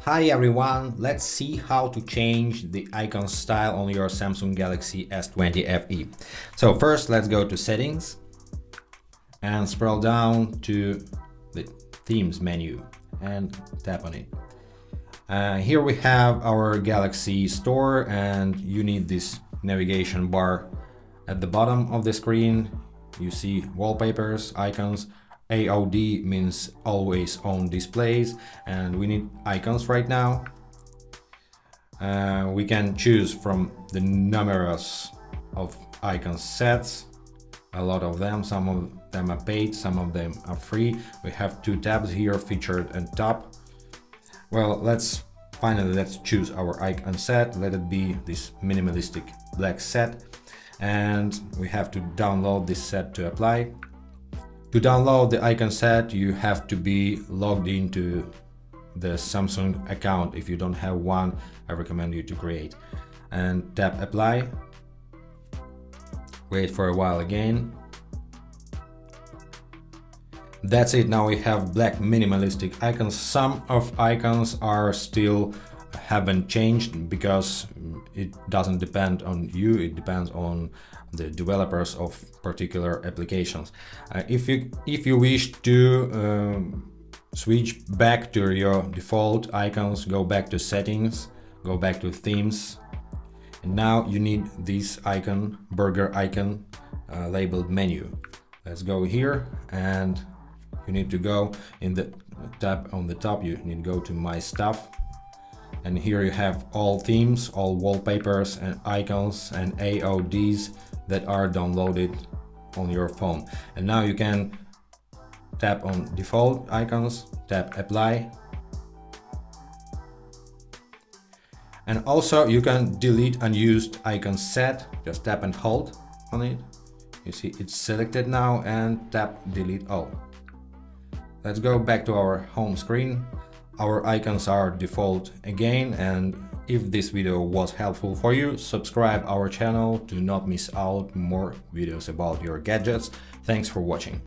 Hi everyone, let's see how to change the icon style on your Samsung Galaxy S20 FE. So first let's go to settings and scroll down to the themes menu and tap on it. Here we have our Galaxy store and you need this navigation bar at the bottom of the screen. You see wallpapers, icons. AOD means always on displays, and we need icons right now. We can choose from the numerous of icon sets, a lot of them. Some of them are paid, some of them are free. We have two tabs here, featured and top. Well, let's choose our icon set. Let it be this minimalistic black set, and we have to download this set to apply. To download the icon set, you have to be logged into the Samsung account. If you don't have one, I recommend you to create. And tap apply. Wait for a while again. That's it. Now we have black minimalistic icons. Some of icons are still haven't changed because it doesn't depend on you, it depends on the developers of particular applications. If you wish to switch back to your default icons, go back to settings, go back to themes, and now you need this icon, burger icon, labeled menu. Let's go here, and you need to go in the tab on the top. You need to go to my stuff, and here you have all themes, all wallpapers and icons and AODs that are downloaded on your phone. And now you can tap on default icons, tap apply, and also you can delete unused icon set. Just tap and hold on it. You see it's selected now, and tap delete all. Let's go back to our home screen. Our icons are default again, and if this video was helpful for you, subscribe our channel to not miss out more videos about your gadgets. Thanks for watching.